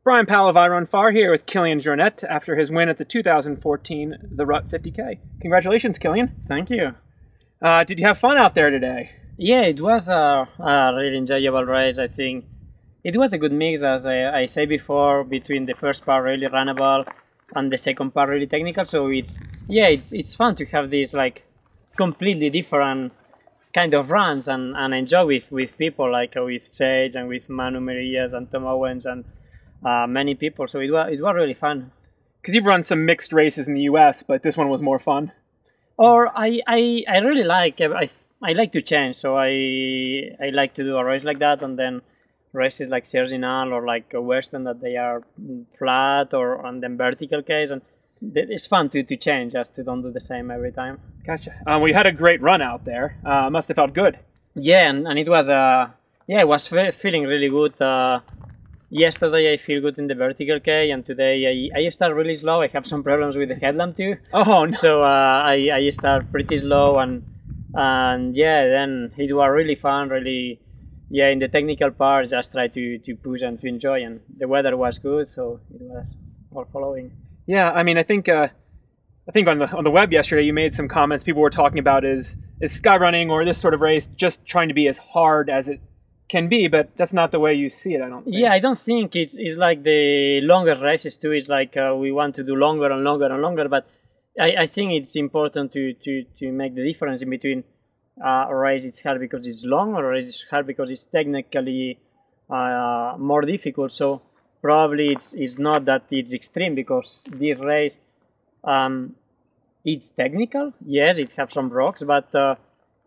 Brian Powell of I Run Far here with Kilian Jornet after his win at the 2014 the Rut 50k. Congratulations, Kilian. Thank you. Did you have fun out there today? Yeah, it was a really enjoyable race. I think it was a good mix, as I said before, between the first part really runnable and the second part really technical. So it's fun to have these like completely different kind of runs and enjoy with people like with Sage and with Manu Merillas and Tom Owens and many people. So it was really fun. Because you've run some mixed races in the U.S., but this one was more fun. Or I really like I like to change, so I like to do a race like that, and then races like Serginal or like a Western that they are flat or and then vertical case, and it's fun to change, just to don't do the same every time. Gotcha. Well, you had a great run out there. Must have felt good. Yeah, and it was I was feeling really good. Yesterday I feel good in the vertical K, and today I start really slow. I have some problems with the headlamp too. Oh no! So I start pretty slow, and yeah, then it was really fun. Really, yeah. In the technical part, just try to push and to enjoy, and the weather was good, so it was all following. Yeah, I mean, I think on the web yesterday you made some comments. People were talking about is sky running or this sort of race just trying to be as hard as it can be, but that's not the way you see it, I don't think. Yeah, I don't think it's like the longer races too. It's like we want to do longer and longer and longer, but I think it's important to make the difference in between a race it's hard because it's long or a race it's hard because it's technically more difficult. So probably it's not that it's extreme, because this race it's technical. Yes, it has some rocks, but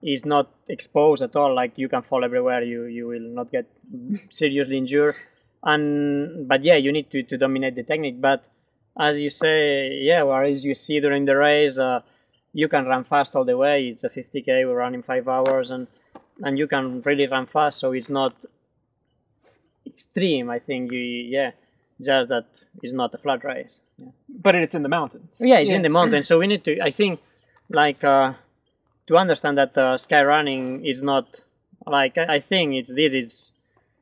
is not exposed at all. Like you can fall everywhere. You will not get seriously injured. But yeah, you need to dominate the technique. But as you say, yeah, whereas you see during the race, you can run fast all the way. It's a 50k. We run in 5 hours, and you can really run fast. So it's not extreme. I think just that it's not a flat race. Yeah. But it's in the mountains. Yeah, it's in the mountains. So we need to. I think like. To understand that sky running is not like, I think this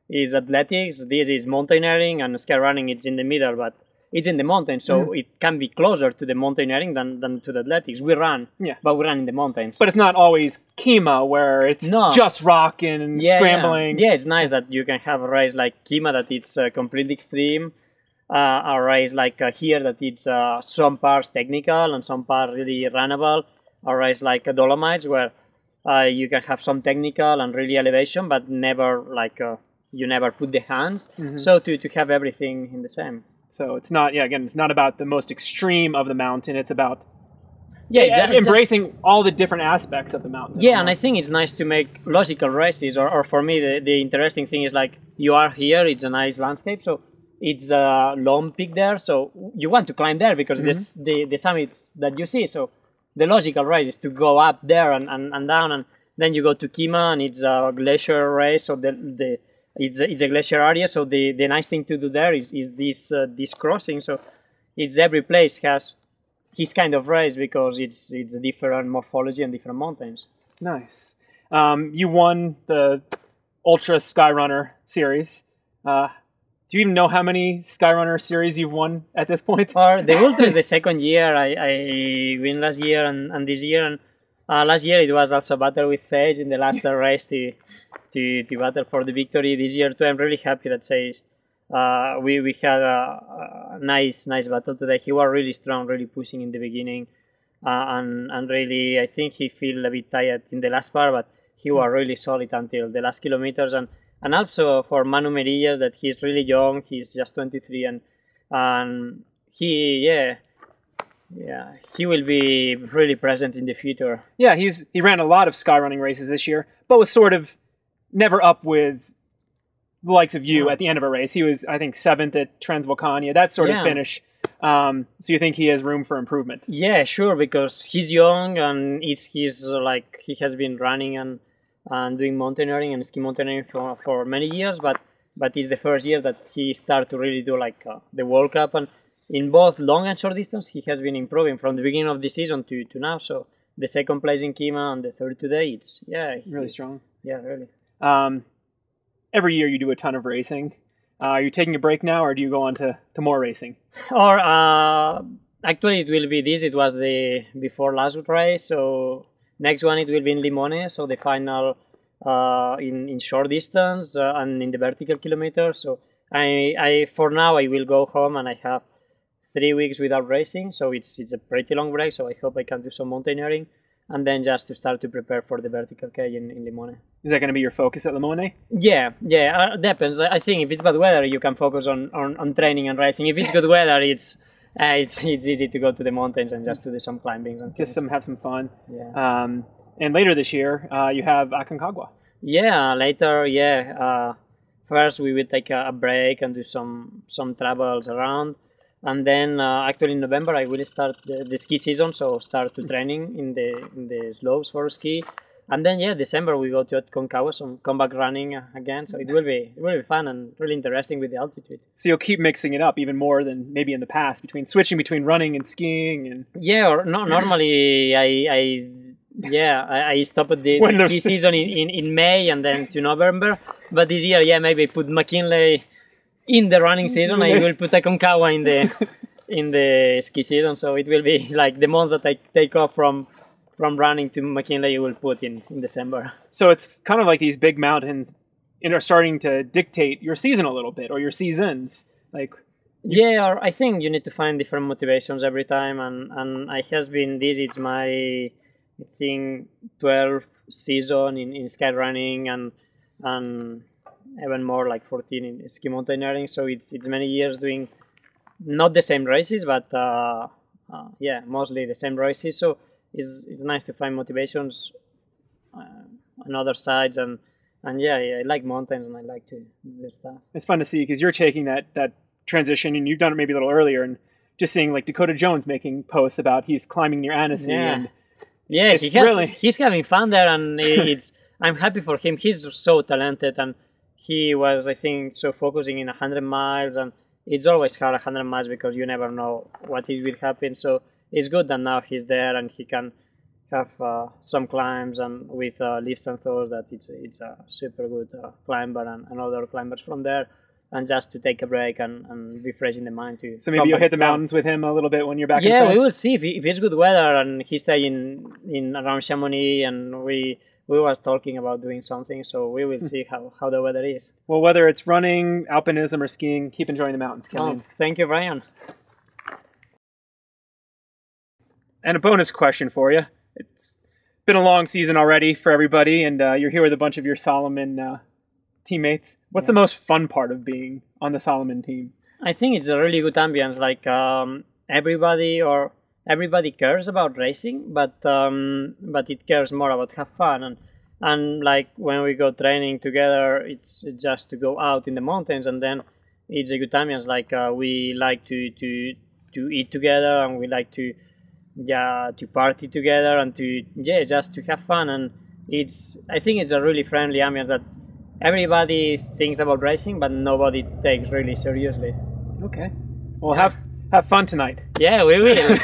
is athletics, this is mountaineering, and sky running it's in the middle, but it's in the mountains, so it can be closer to the mountaineering than to the athletics. We run, but we run in the mountains. But it's not always Kima where it's just rocking and scrambling. Yeah, it's nice that you can have a race like Kima that it's completely extreme, a race like here that it's some parts technical and some parts really runnable. A race like Dolomites where you can have some technical and really elevation, but never like you never put the hands. So to have everything in the same. So it's not it's not about the most extreme of the mountain. It's about embracing all the different aspects of the mountain. Yeah, and I think it's nice to make logical races. Or for me, the interesting thing is like you are here. It's a nice landscape, so it's a long peak there. So you want to climb there because the summits that you see. So the logical race is to go up there and down, and then you go to Kima, and it's a glacier race, so it's a glacier area. So the nice thing to do there is this crossing. So it's every place has his kind of race because it's a different morphology and different mountains. Nice. You won the Ultra Skyrunner series. Do you even know how many Skyrunner series you've won at this point? Or the Ultra is the second year. I win last year and this year. And last year it was also battle with Sage in the last race to battle for the victory. This year too, I'm really happy that Sage. We had a nice battle today. He was really strong, really pushing in the beginning, and really I think he feel a bit tired in the last part, but he was really solid until the last kilometers. And also for Manu Merillas, that he's really young, he's just 23, and he will be really present in the future. Yeah, he ran a lot of skyrunning races this year, but was sort of never up with the likes of you at the end of a race. He was, I think, 7th at Transvolcania, that sort of finish. So you think he has room for improvement? Yeah, sure, because he's young and he's like he has been running and doing mountaineering and ski mountaineering for many years, but it's the first year that he started to really do like the World Cup, and in both long and short distance he has been improving from the beginning of the season to now. So the second place in Kima and the third today, it's really strong. Yeah, really. Every year you do a ton of racing. Are you taking a break now, or do you go on to more racing? Or actually, it will be this. It was the before last race, so next one it will be in Limone. So the final in short distance and in the vertical kilometers. So I for now I will go home and I have 3 weeks without racing. So it's a pretty long break. So I hope I can do some mountaineering. And then just to start to prepare for the vertical K in Limone. Is that going to be your focus at Limone? Yeah, depends. I think if it's bad weather, you can focus on training and racing. If it's good weather, it's easy to go to the mountains and just to do some climbing and just have some fun. Yeah. And later this year, you have Aconcagua. Yeah, later. Yeah. First, we will take a break and do some travels around. And then actually in November I will start the ski season, so start to training in the slopes for ski. And then December we go to Aconcagua, some come back running again. So it will be fun and really interesting with the altitude. So you'll keep mixing it up even more than maybe in the past, switching between running and skiing and or no, normally I stopped the ski season in May and then to November. But this year maybe put McKinley in the running season. I will put Aconcagua in the ski season, so it will be like the month that I take off from running to McKinley, you will put in December. So it's kind of like these big mountains are starting to dictate your season a little bit, or your seasons. Or I think you need to find different motivations every time, and I has been this. It's my I think 12th season in sky running and even more like 14 in ski mountaineering. So it's many years doing not the same races, but mostly the same races. So it's nice to find motivations on other sides, and I like mountains and I like to do this stuff. It's fun to see because you're taking that transition, and you've done it maybe a little earlier, and just seeing like Dakota Jones making posts about he's climbing near Annecy. Yeah. He's having fun there, and I'm happy for him. He's so talented, and he was, I think, so focusing in 100 miles, and it's always hard 100 miles because you never know what it will happen. So it's good that now he's there and he can have some climbs and with lifts and throws that it's a super good climber and other climbers from there, and just to take a break and refreshing the mind too. So maybe you'll hit the mountains with him a little bit when you're back in France? Yeah, we will see if it's good weather and he stay in around Chamonix, and we was talking about doing something, so we will see how the weather is. Well, whether it's running, alpinism, or skiing, keep enjoying the mountains, Kilian. Thank you, Brian. And a bonus question for you. It's been a long season already for everybody, and you're here with a bunch of your Salomon teammates. What's the most fun part of being on the Salomon team? I think it's a really good ambience. Like everybody cares about racing, but it cares more about have fun, and like when we go training together, it's just to go out in the mountains, and then it's a good ambience. Like we like to eat together, and we like to party together, and just to have fun. And I think it's a really friendly ambience that everybody thinks about racing, but nobody takes really seriously. Okay. Well, have fun tonight. Yeah, we will.